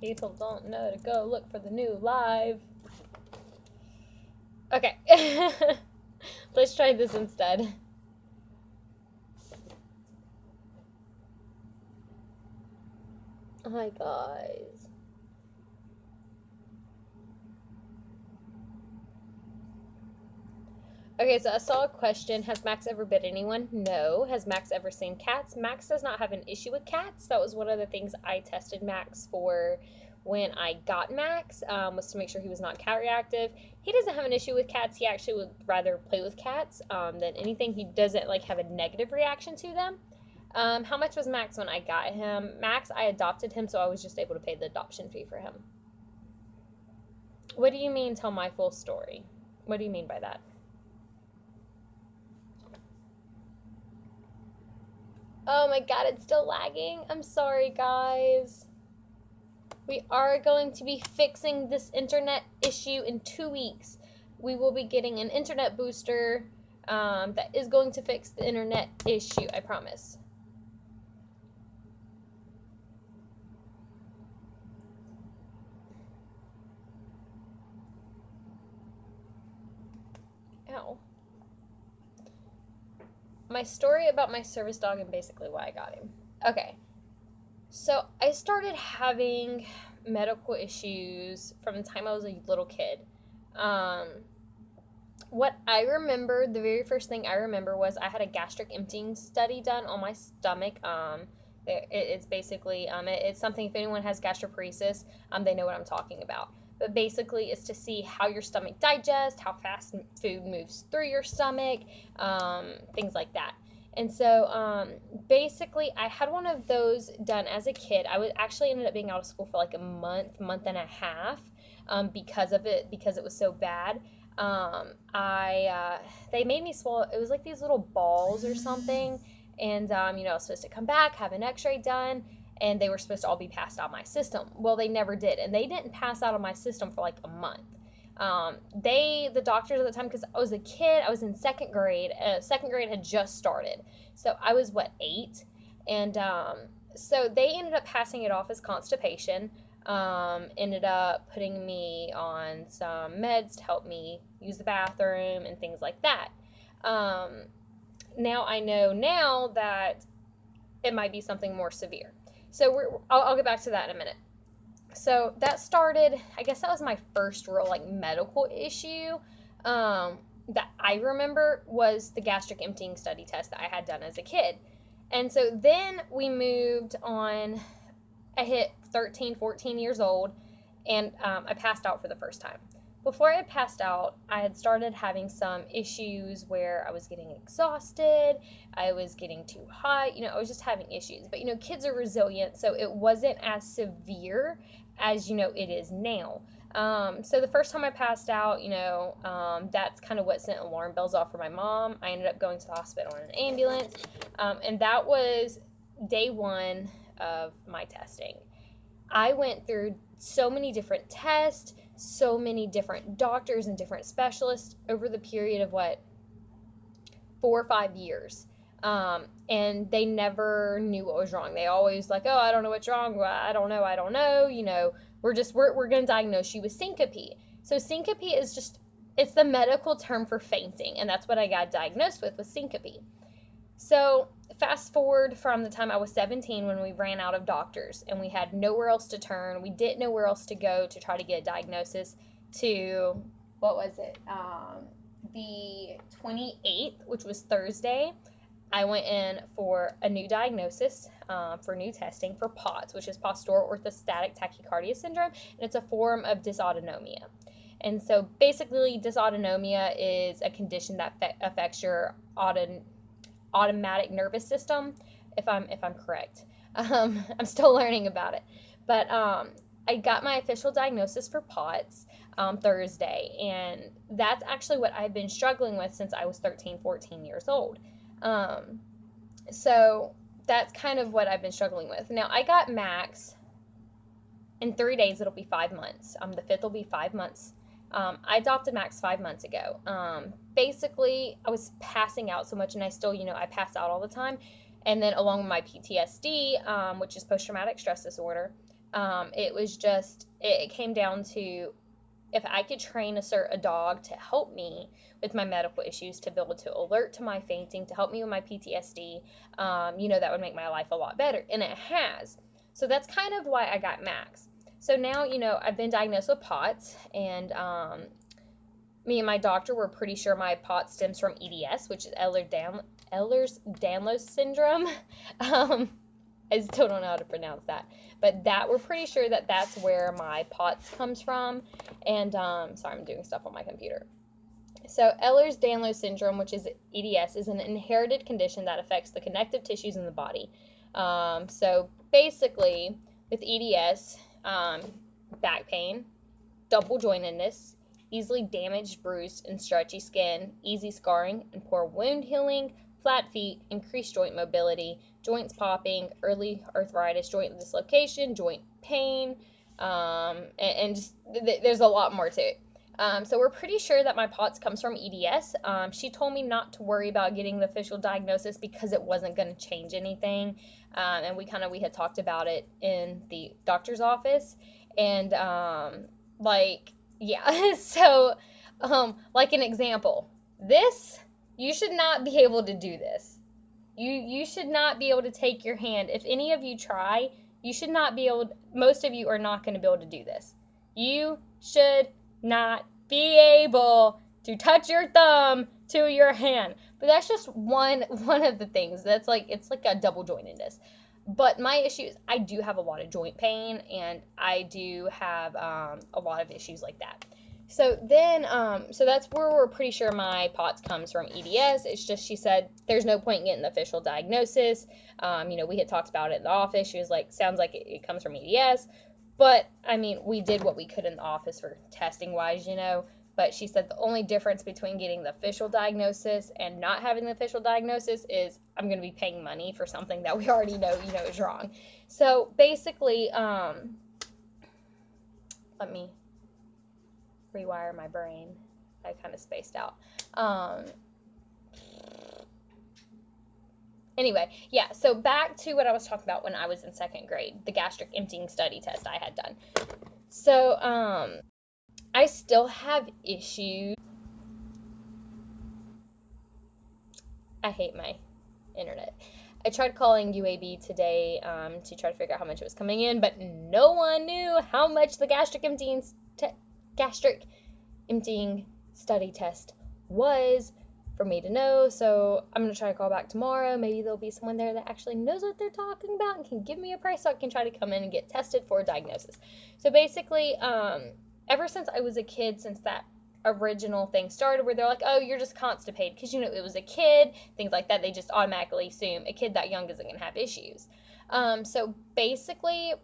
People don't know to go look for the new live. Okay. Let's try this instead. Hi, guys. Okay, so I saw a question. Has Max ever bit anyone? No. Has Max ever seen cats? Max does not have an issue with cats. That was one of the things I tested Max for when I got Max, was to make sure he was not cat reactive. He doesn't have an issue with cats. He actually would rather play with cats than anything. He doesn't like have a negative reaction to them. How much was Max when I got him? Max, I adopted him, so I was just able to pay the adoption fee for him. What do you mean, tell my full story? What do you mean by that? Oh my god, it's still lagging. I'm sorry, guys. We are going to be fixing this internet issue in 2 weeks. We will be getting an internet booster that is going to fix the internet issue, I promise. Ow. My story about my service dog and basically why I got him. Okay, so I started having medical issues from the time I was a little kid. What I remember, the very first thing I remember was I had a gastric emptying study done on my stomach. It's basically, it's something, if anyone has gastroparesis, they know what I'm talking about. But basically it's to see how your stomach digests, how fast food moves through your stomach, things like that. And so basically I had one of those done as a kid. I actually ended up being out of school for like a month and a half because of it, because it was so bad. They made me swallow, it was like these little balls or something, and you know, I was supposed to come back, have an x-ray done, and they were supposed to all be passed out of my system. Well, they never did, and they didn't pass out of my system for like a month. The doctors at the time, because I was a kid, I was in second grade had just started, so I was, what, 8, and so they ended up passing it off as constipation, ended up putting me on some meds to help me use the bathroom and things like that. Now I know now that it might be something more severe. So I'll get back to that in a minute. So that started, I guess that was my first real like medical issue that I remember, was the gastric emptying study test that I had done as a kid. And so then we moved on. I hit 13, 14 years old, and I passed out for the first time. Before I passed out, I had started having some issues where I was getting exhausted, I was getting too hot, you know, I was just having issues. But, you know, kids are resilient, so it wasn't as severe as, you know, it is now. So the first time I passed out, you know, that's kind of what sent alarm bells off for my mom. I ended up going to the hospital in an ambulance, and that was day 1 of my testing. I went through so many different tests, so many different doctors and different specialists over the period of, what, 4 or 5 years. And they never knew what was wrong. They always like, oh, I don't know what's wrong. Well, I don't know. You know, we're going to diagnose you with syncope. So syncope is just, it's the medical term for fainting. And that's what I got diagnosed with syncope. So fast forward from the time I was 17, when we ran out of doctors and we had nowhere else to turn. We didn't know where else to go to try to get a diagnosis, to, what was it? The 28th, which was Thursday, I went in for a new diagnosis, for new testing for POTS, which is postural orthostatic tachycardia syndrome, and it's a form of dysautonomia. And so basically dysautonomia is a condition that affects your automatic nervous system, if I'm correct. I'm still learning about it. But I got my official diagnosis for POTS Thursday, and that's actually what I've been struggling with since I was 13, 14 years old. So that's kind of what I've been struggling with. Now, I got Max in 3 days. It'll be 5 months. The 5th will be 5 months. I adopted Max 5 months ago. Basically, I was passing out so much, and I still, you know, I pass out all the time. And then along with my PTSD, which is post-traumatic stress disorder, It was just, it came down to if I could train a dog to help me with my medical issues, to be able to alert to my fainting, to help me with my PTSD, that would make my life a lot better. And it has. So that's kind of why I got Max. So now, I've been diagnosed with POTS, and me and my doctor were pretty sure my POTS stems from EDS, which is Ehlers-Danlos syndrome. I still don't know how to pronounce that. But we're pretty sure that that's where my POTS comes from. And, sorry, I'm doing stuff on my computer. So Ehlers-Danlos syndrome, which is EDS, is an inherited condition that affects the connective tissues in the body. So basically, with EDS, back pain, double jointedness, easily damaged, bruised, and stretchy skin, easy scarring, and poor wound healing, flat feet, increased joint mobility, joints popping, early arthritis, joint dislocation, joint pain, and just there's a lot more to it. So we're pretty sure that my POTS comes from EDS. She told me not to worry about getting the official diagnosis because it wasn't going to change anything. And we had talked about it in the doctor's office. And, yeah. So, like an example, you should not be able to do this. You should not be able to take your hand. If any of you try, you should not be able, most of you are not going to be able to do this. You should not be able to touch your thumb to your hand. But that's just one of the things. It's like a double jointedness. But my issue is I do have a lot of joint pain, and I do have a lot of issues like that. So then, so that's where we're pretty sure my POTS comes from EDS. It's just, she said, there's no point in getting the official diagnosis. We had talked about it in the office. She was like, sounds like it comes from EDS. But, we did what we could in the office for testing-wise, But she said the only difference between getting the official diagnosis and not having the official diagnosis is I'm going to be paying money for something that we already know, is wrong. So, basically, let me rewire my brain. I kind of spaced out. Anyway, yeah, so back to what I was talking about when I was in 2nd grade, the gastric emptying study test I had done. So, I still have issues. I hate my internet. I tried calling UAB today to try to figure out how much it was coming in, but no one knew how much the gastric emptying study test was for me to know. So I'm going to try to call back tomorrow. Maybe there'll be someone there that actually knows what they're talking about and can give me a price so I can try to come in and get tested for a diagnosis. So basically, ever since I was a kid, since that original thing started where they're like, oh, you're just constipated, because, it was a kid, things like that, they just automatically assume a kid that young isn't going to have issues. So basically,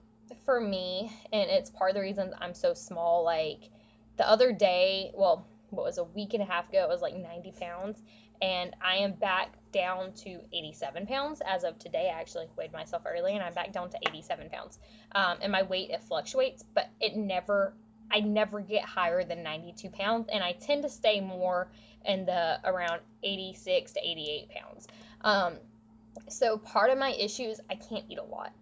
for me, and it's part of the reason I'm so small, like, the other day, well, what was a week and a half ago, it was like 90 pounds, and I am back down to 87 pounds as of today. I actually weighed myself early, and I'm back down to 87 pounds. And my weight, it fluctuates, but I never get higher than 92 pounds, and I tend to stay more in the around 86 to 88 pounds. So part of my issue is I can't eat a lot.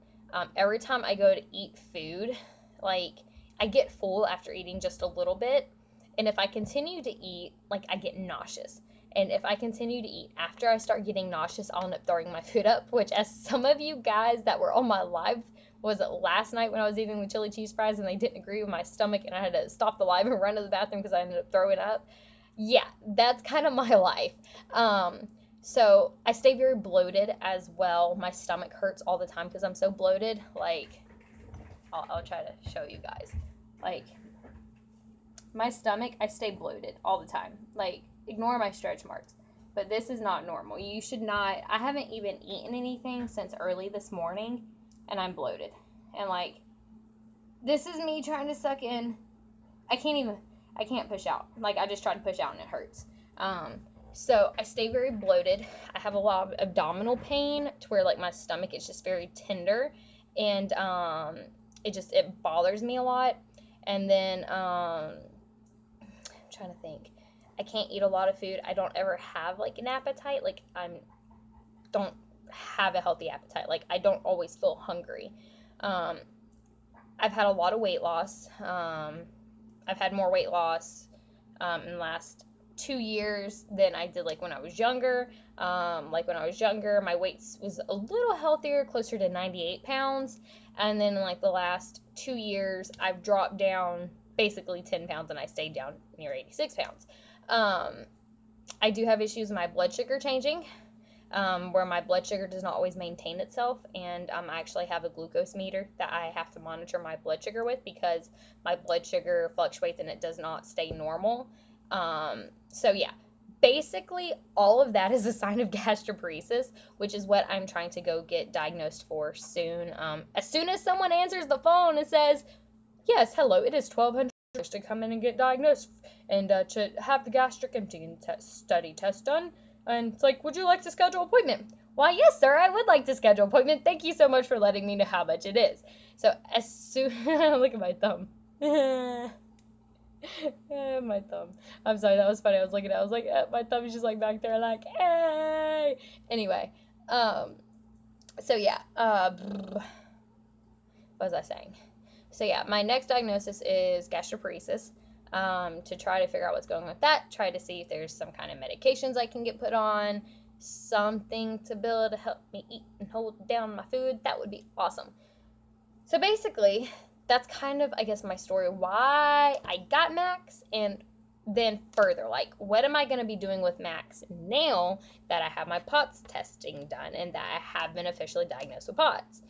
Every time I go to eat food, like, I get full after eating just a little bit, and if I continue to eat, like, I get nauseous. And if I continue to eat after I start getting nauseous, I'll end up throwing my food up, which, as some of you guys that were on my live, was it last night when I was eating the chili cheese fries and they didn't agree with my stomach and I had to stop the live and run to the bathroom because I ended up throwing up? Yeah, that's kind of my life. So I stay very bloated as well. My stomach hurts all the time because I'm so bloated. Like, I'll try to show you guys. Like, my stomach, I stay bloated all the time. Like, ignore my stretch marks. But this is not normal. You should not, I haven't even eaten anything since early this morning, and I'm bloated. And, like, this is me trying to suck in. I can't push out. Like, I just tried to push out and it hurts. So I stay very bloated. I have a lot of abdominal pain to where, like, my stomach is just very tender, and it bothers me a lot. And then I'm trying to think. I can't eat a lot of food. I don't ever have, like, an appetite. Like, don't have a healthy appetite. Like, I don't always feel hungry. I've had a lot of weight loss. I've had more weight loss in the last 2 years than I did like when I was younger. Like when I was younger, my weight was a little healthier, closer to 98 pounds. And then in like the last 2 years, I've dropped down basically 10 pounds and I stayed down near 86 pounds. I do have issues with my blood sugar changing, where my blood sugar does not always maintain itself, and I actually have a glucose meter that I have to monitor my blood sugar with because my blood sugar fluctuates and it does not stay normal. So yeah, basically all of that is a sign of gastroparesis, which is what I'm trying to go get diagnosed for soon. As soon as someone answers the phone and says, yes, hello, it is $1,200 to come in and get diagnosed and to have the gastric emptying study test done. And it's like, would you like to schedule an appointment? Why, yes, sir, I would like to schedule an appointment. Thank you so much for letting me know how much it is. So as soon, look at my thumb. My thumb. I'm sorry, that was funny. I was looking at it. I was like, my thumb is just like back there like, hey. Anyway, so yeah, what was I saying? So yeah, my next diagnosis is gastroparesis, to try to figure out what's going on with that, try to see if there's some kind of medications I can get put on, something to be able to help me eat and hold down my food. That would be awesome. So basically, that's kind of, I guess, my story, why I got Max, and then further, like, what am I going to be doing with Max now that I have my POTS testing done and that I have been officially diagnosed with POTS?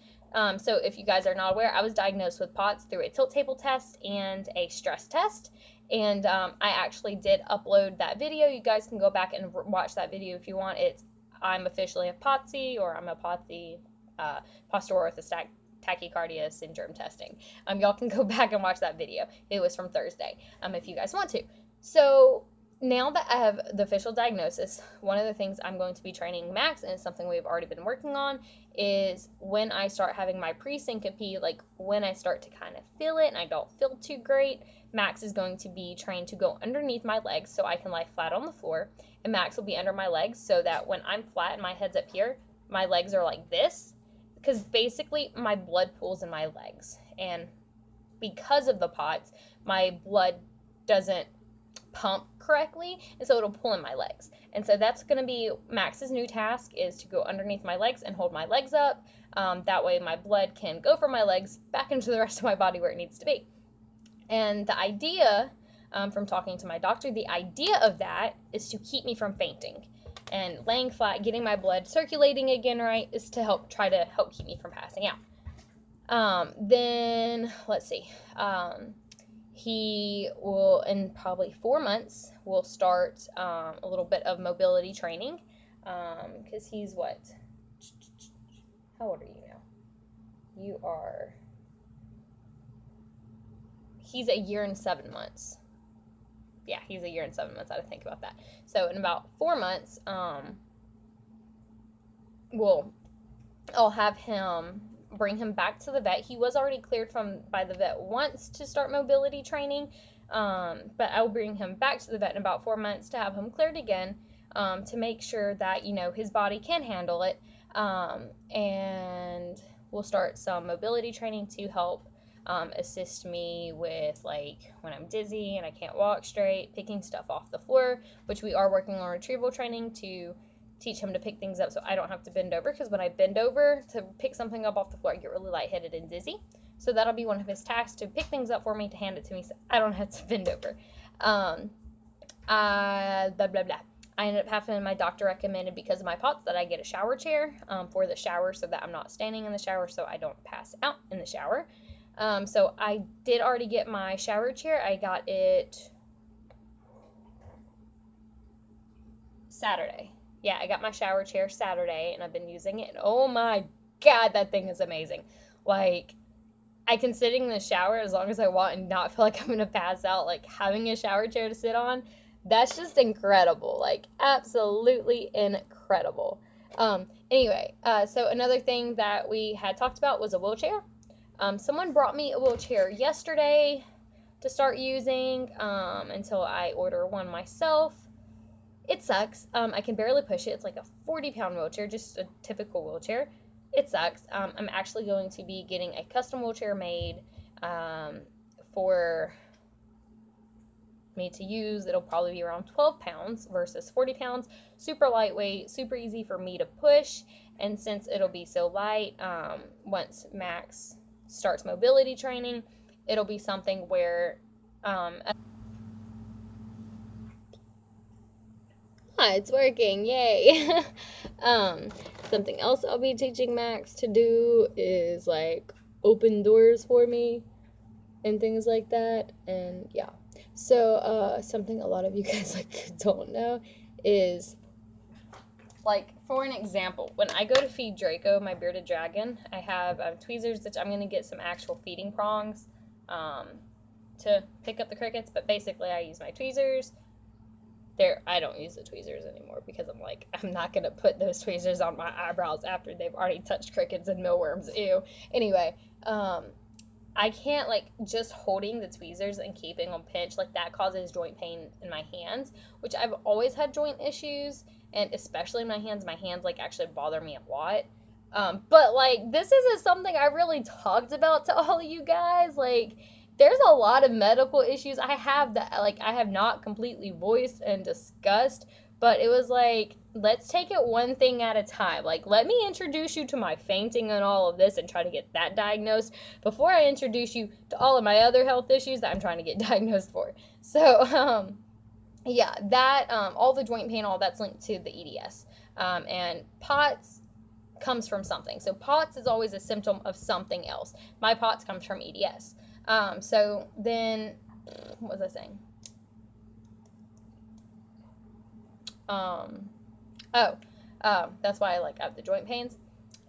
So if you guys are not aware, I was diagnosed with POTS through a tilt table test and a stress test. And I actually did upload that video. You guys can go back and watch that video if you want. It's I'm officially a POTSy, or I'm a POTSy, postural orthostatic tachycardia syndrome testing. Y'all can go back and watch that video. It was from Thursday, if you guys want to. So now that I have the official diagnosis, one of the things I'm going to be training Max, and it's something we've already been working on, is when I start having my pre-syncope, like when I start to kind of feel it and I don't feel too great, Max is going to be trained to go underneath my legs so I can lie flat on the floor, and Max will be under my legs so that when I'm flat and my head's up here, my legs are like this, because basically my blood pools in my legs, and because of the POTS, my blood doesn't pump correctly, and so it'll pull in my legs. And so that's going to be Max's new task, is to go underneath my legs and hold my legs up. That way my blood can go from my legs back into the rest of my body where it needs to be. And the idea, from talking to my doctor, the idea of that is to keep me from fainting. And laying flat, getting my blood circulating again right, is to try to help keep me from passing out. Then, let's see. He will, in probably 4 months, will start a little bit of mobility training, because he's what? How old are you now? You are, he's 1 year and 7 months. Yeah, he's 1 year and 7 months. I had to think about that. So in about 4 months, I'll have him, bring him back to the vet. He was already cleared by the vet once to start mobility training, but I'll bring him back to the vet in about 4 months to have him cleared again, to make sure that, you know, his body can handle it, and we'll start some mobility training to help assist me with, like, when I'm dizzy and I can't walk straight, picking stuff off the floor, which we are working on retrieval training to teach him to pick things up so I don't have to bend over, because when I bend over to pick something up off the floor, I get really lightheaded and dizzy. So that'll be one of his tasks, to pick things up for me, to hand it to me so I don't have to bend over. Blah, blah, blah. I ended up having my doctor recommended, because of my POTS, that I get a shower chair for the shower, so that I'm not standing in the shower, so I don't pass out in the shower. So I did already get my shower chair. I got it Saturday. Yeah, I got my shower chair Saturday, and I've been using it, and oh my God, that thing is amazing. Like, I can sit in the shower as long as I want and not feel like I'm going to pass out. Like, having a shower chair to sit on, that's just incredible. Like, absolutely incredible. Anyway, so another thing that we had talked about was a wheelchair. Someone brought me a wheelchair yesterday to start using, until I order one myself. It sucks. I can barely push it. It's like a 40-pound wheelchair, just a typical wheelchair. It sucks. I'm actually going to be getting a custom wheelchair made For me to use, it'll probably be around 12 pounds versus 40 pounds. Super lightweight, super easy for me to push. And since it'll be so light, once Max starts mobility training, it'll be something where it's working, yay. Something else I'll be teaching Max to do is like open doors for me and things like that. And yeah, so something a lot of you guys like don't know is, like, for an example, when I go to feed Draco, my bearded dragon, I have tweezers that I'm going to get some actual feeding prongs to pick up the crickets, but basically I use my tweezers. I don't use the tweezers anymore because I'm like, I'm not going to put those tweezers on my eyebrows after they've already touched crickets and mealworms. Ew. Anyway, I can't, like, just holding the tweezers and keeping them pinched, like, that causes joint pain in my hands, which I've always had joint issues, and especially in my hands, like, actually bother me a lot. But, like, this isn't something I really talked about to all of you guys. Like, there's a lot of medical issues I have that, like, I have not completely voiced and discussed, but it was like, let's take it one thing at a time. Like, let me introduce you to my fainting and all of this and try to get that diagnosed before I introduce you to all of my other health issues that I'm trying to get diagnosed for. So, yeah, that, all the joint pain, all that's linked to the EDS. And POTS comes from something. So POTS is always a symptom of something else. My POTS comes from EDS. So then, what was I saying? That's why I have the joint pains.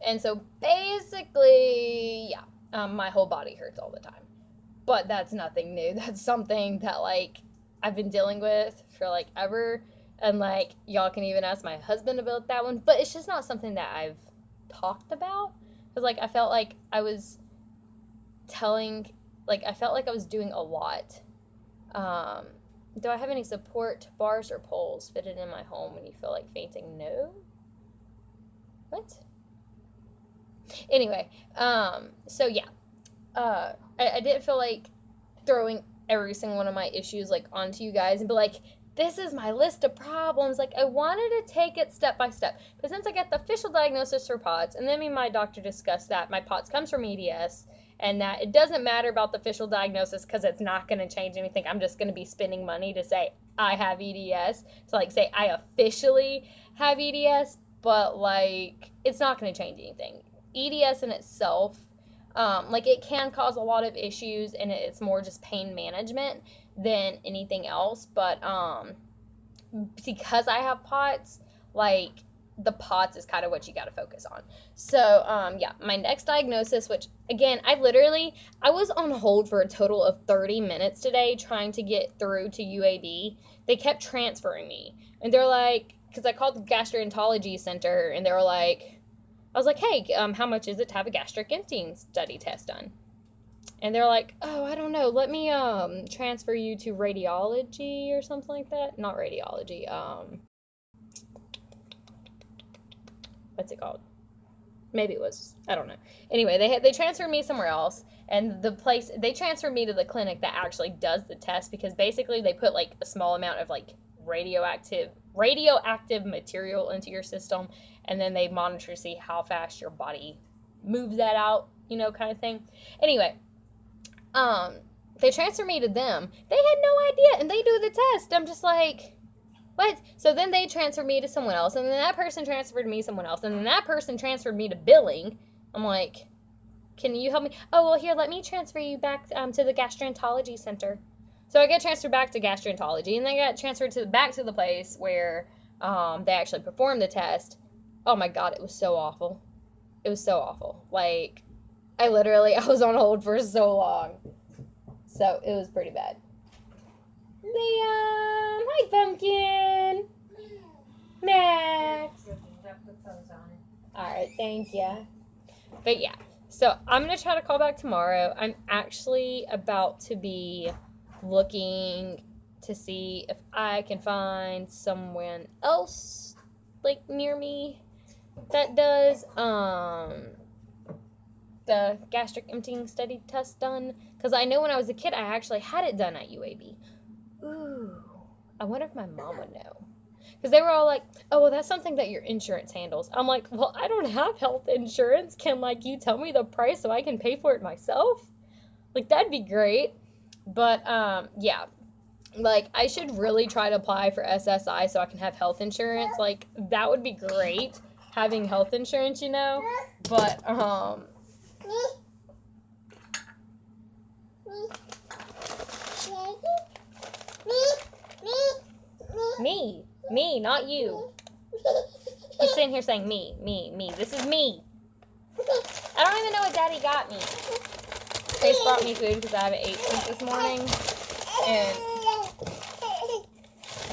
And so basically, yeah, my whole body hurts all the time. But that's nothing new. That's something that, like, I've been dealing with for, like, ever. And, like, y'all can even ask my husband about that one. But it's just not something that I've talked about. Because, like, I felt like I was doing a lot. Do I have any support bars or poles fitted in my home when you feel like fainting? No. What? Anyway, so yeah. I didn't feel like throwing every single one of my issues, like, onto you guys and be like, this is my list of problems. Like, I wanted to take it step by step. But since I got the official diagnosis for POTS, and then me and my doctor discussed that my POTS comes from EDS, and that it doesn't matter about the official diagnosis because it's not going to change anything. I'm just going to be spending money to say I have EDS, to, like, say I officially have EDS, but, like, it's not going to change anything. EDS in itself, like, it can cause a lot of issues, and it's more just pain management than anything else, but because I have POTS, like, the POTS is kind of what you got to focus on. So, yeah, my next diagnosis, which, again, I was on hold for a total of 30 minutes today trying to get through to UAB. They kept transferring me, and they're like, because I called the gastroenterology center, and they were like, I was like, hey, how much is it to have a gastric emptying study test done? And they're like, oh, I don't know, let me transfer you to radiology or something like that. Not radiology, what's it called? Maybe it was, I don't know. Anyway, they transferred me somewhere else, and they transferred me to the clinic that actually does the test, because basically they put, like, a small amount of, like, radioactive material into your system, and then they monitor to see how fast your body moves that out, kind of thing. Anyway, they transfer me to them. They had no idea, and they do the test. I'm just like, what? So then they transferred me to someone else, and then that person transferred me to someone else, and then that person transferred me to billing. I'm like, can you help me? Oh, well, here, let me transfer you back to the gastroenterology center. So I got transferred back to gastroenterology, and then I got transferred back to the place where they actually performed the test. Oh my God, it was so awful. It was so awful. Like, I was on hold for so long. So it was pretty bad. Liam! Hi, Pumpkin! Max! Alright, thank you. But yeah, so I'm going to try to call back tomorrow. I'm actually about to be looking to see if I can find someone else, like, near me that does the gastric emptying study test done? Because I know when I was a kid, I actually had it done at UAB. Ooh, I wonder if my mom would know. Because they were all like, oh, well, that's something that your insurance handles. I'm like, well, I don't have health insurance. Can, like, you tell me the price so I can pay for it myself? Like, that'd be great. But, yeah. Like, I should really try to apply for SSI so I can have health insurance. Like, that would be great, having health insurance, you know? But, Me, not you. He's sitting here saying me. This is me. I don't even know what Daddy got me. Chase brought me food because I haven't ate since this morning. And,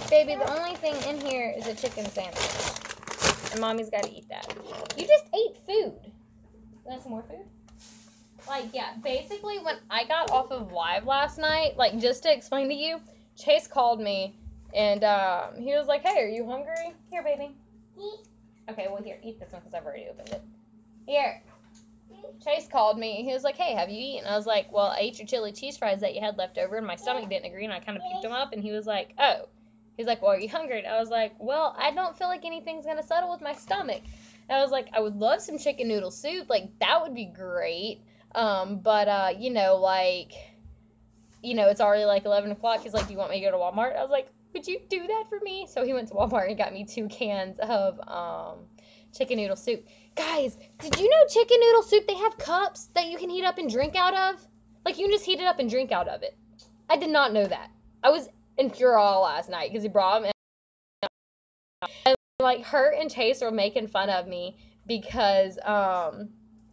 baby, the only thing in here is a chicken sandwich. And Mommy's got to eat that. You just ate food. You want some more food? Like, yeah, basically when I got off of live last night, like, just to explain to you, Chase called me. And he was like, hey, are you hungry? Here, baby. Okay, well, here, eat this one because I've already opened it. Here. Chase called me. He was like, hey, have you eaten? I was like, well, I ate your chili cheese fries that you had left over, and my stomach didn't agree, and I kind of picked them up. And he was like, oh. He's like, well, are you hungry? And I was like, well, I don't feel like anything's going to settle with my stomach. And I was like, I would love some chicken noodle soup. Like, that would be great. But you know, like, you know, it's already like 11 o'clock. He's like, do you want me to go to Walmart? I was like, would you do that for me? So he went to Walmart and got me 2 cans of chicken noodle soup. Guys, did you know chicken noodle soup, they have cups that you can heat up and drink out of? Like, you can just heat it up and drink out of it. I did not know that. I was in pure awe last night because he brought them. And, like, her and Chase were making fun of me because,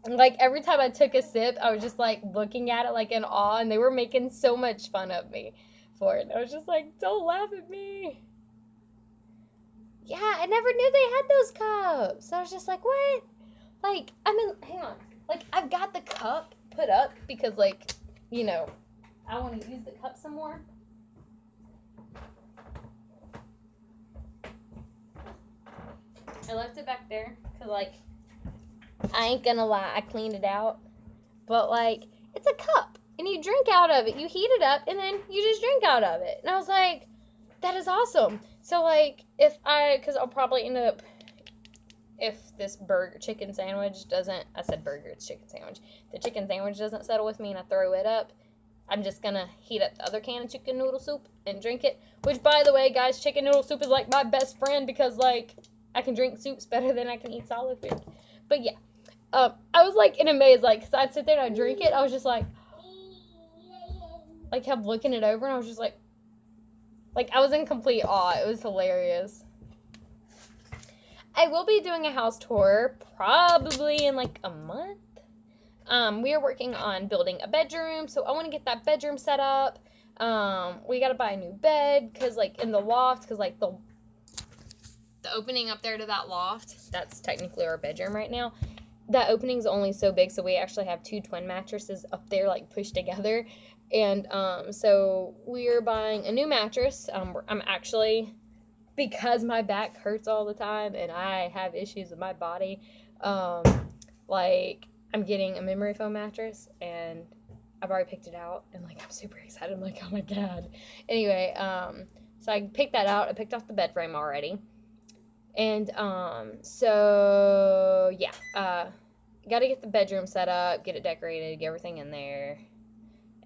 like, every time I took a sip, I was just, like, looking at it, like, in awe, and they were making so much fun of me for it. I was just like, don't laugh at me. Yeah, I never knew they had those cups. I was just like, what? Like, I mean, hang on. Like, I've got the cup put up because, like, you know, I want to use the cup some more. I left it back there because, like, I ain't gonna lie, I cleaned it out. But, like, it's a cup. And you drink out of it. You heat it up, and then you just drink out of it. And I was like, that is awesome. So, like, because I'll probably end up, if this chicken sandwich doesn't, I said burger, it's chicken sandwich. The chicken sandwich doesn't settle with me and I throw it up, I'm just going to heat up the other can of chicken noodle soup and drink it. Which, by the way, guys, chicken noodle soup is, like, my best friend because, like, I can drink soups better than I can eat solid food. But, yeah. I was, like, in a maze, like, because I'd sit there and I'd drink it. I was just, like, kept looking it over, and I was just like, I was in complete awe. It was hilarious. I will be doing a house tour probably in, like, a month. We are working on building a bedroom, so I want to get that bedroom set up. We got to buy a new bed, because, like, in the loft, because, like, the opening up there to that loft, that's technically our bedroom right now. That opening's only so big, so we actually have 2 twin mattresses up there, like, pushed together. And, so we're buying a new mattress. I'm actually, because my back hurts all the time and I have issues with my body, like, I'm getting a memory foam mattress, and I've already picked it out, and, like, I'm super excited. I'm like, oh my God. Anyway, so I picked that out. I picked off the bed frame already. And, so, yeah, got to get the bedroom set up, get it decorated, get everything in there,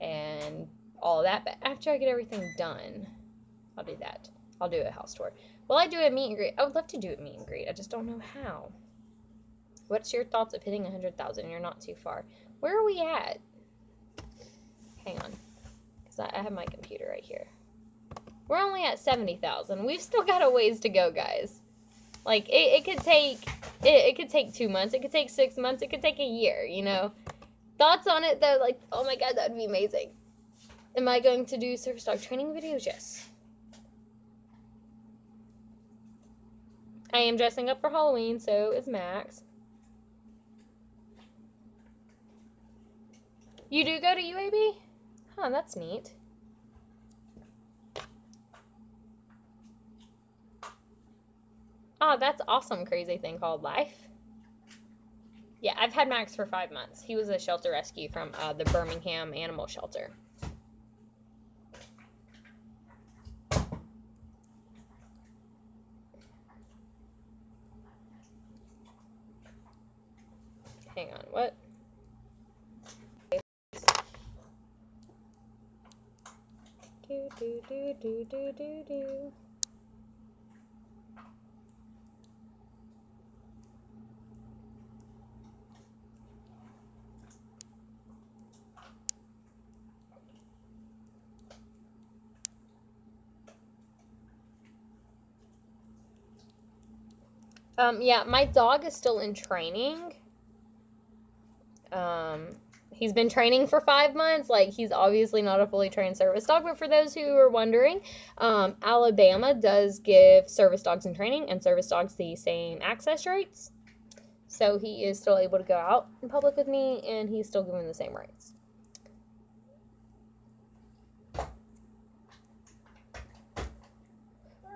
and all of that. But after I get everything done, I'll do that. I'll do a house tour. Will I do a meet and greet? I would love to do a meet and greet. I just don't know how. What's your thoughts of hitting 100,000? You're not too far. Where are we at? Hang on. Because I have my computer right here. We're only at 70,000. We've still got a ways to go, guys. Like, it could take 2 months. It could take 6 months. It could take a year, you know. Thoughts on it, though? Like, oh my God, that would be amazing. Am I going to do service dog training videos? Yes. I am dressing up for Halloween, so is Max. You do go to UAB? Huh, that's neat. Oh, that's awesome, crazy thing called life. Yeah, I've had Max for 5 months. He was a shelter rescue from the Birmingham Animal Shelter. Hang on, what? Do, do, do, do, do, do, do. Yeah, my dog is still in training. He's been training for 5 months. Like, he's obviously not a fully trained service dog, but for those who are wondering, Alabama does give service dogs in training and service dogs the same access rights. So he is still able to go out in public with me, and he's still given the same rights.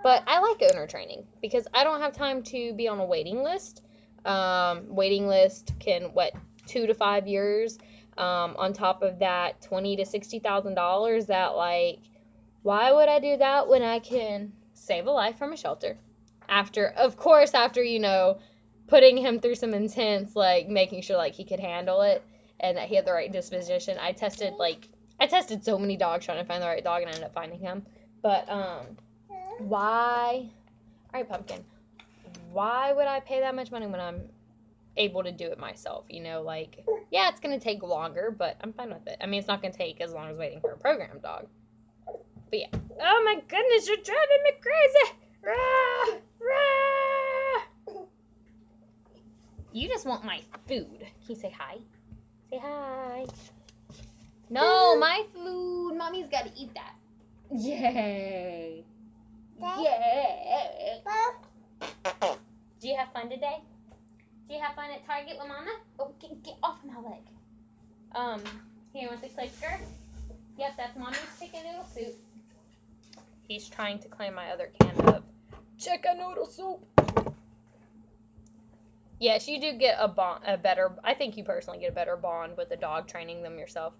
But I like owner training because I don't have time to be on a waiting list. Waiting list can, 2 to 5 years. On top of that, $20,000 to $60,000. That, like, why would I do that when I can save a life from a shelter? After, you know, putting him through some intense, like, making sure, like, he could handle it and that he had the right disposition. I tested so many dogs trying to find the right dog, and I ended up finding him. But, why? All right, Pumpkin. Why would I pay that much money when I'm able to do it myself? You know, like, yeah, it's going to take longer, but I'm fine with it. I mean, it's not going to take as long as waiting for a program dog. But, yeah. Oh, my goodness, you're driving me crazy. Rah! Rah! You just want my food. Can you say hi? Say hi. No, my food. Mommy's got to eat that. Yay. Yay. Do you have fun today? Do you have fun at Target with Mama? Oh, get off my leg. Here with the clicker. Yep, that's Mommy's chicken noodle soup. He's trying to claim my other can of chicken noodle soup. Yes, you do get I think you personally get a better bond with a dog training them yourself.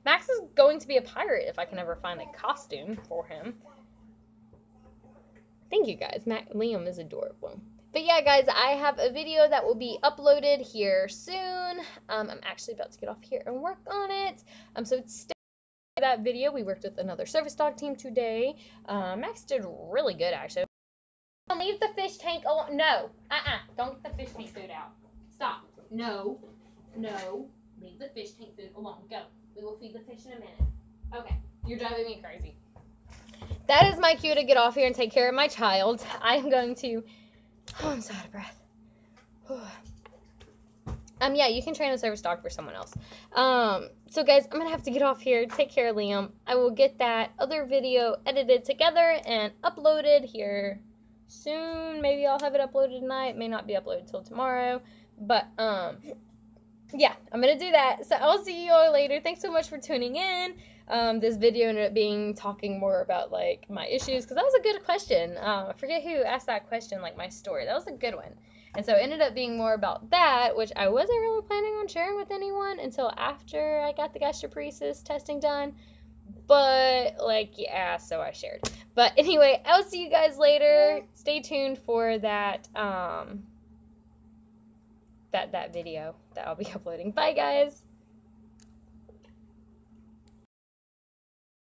Max is going to be a pirate if I can ever find a costume for him. Thank you, guys. Liam is adorable. But yeah, guys, I have a video that will be uploaded here soon. I'm actually about to get off here and work on it. So stay for that video. We worked with another service dog team today. Max did really good, actually. Leave the fish tank alone. No. Don't get the fish tank food out. Stop. No. Leave the fish tank food alone. Go. We will feed the fish in a minute. Okay. You're driving me crazy. That is my cue to get off here and take care of my child. I am going to... Oh, I'm so out of breath. Yeah, you can train a service dog for someone else. So guys, I'm gonna have to get off here, take care of Liam. I will get that other video edited together and uploaded here soon. Maybe I'll have it uploaded tonight. May not be uploaded till tomorrow. But, yeah, I'm gonna do that. So I'll see you all later. Thanks so much for tuning in. This video ended up talking more about, like, my issues, because that was a good question. I forget who asked that question, like, my story. That was a good one. And so it ended up being more about that, which I wasn't really planning on sharing with anyone until after I got the gastroparesis testing done. But, like, yeah, so I shared. But anyway, I'll see you guys later. Stay tuned for that, that video that I'll be uploading. Bye, guys.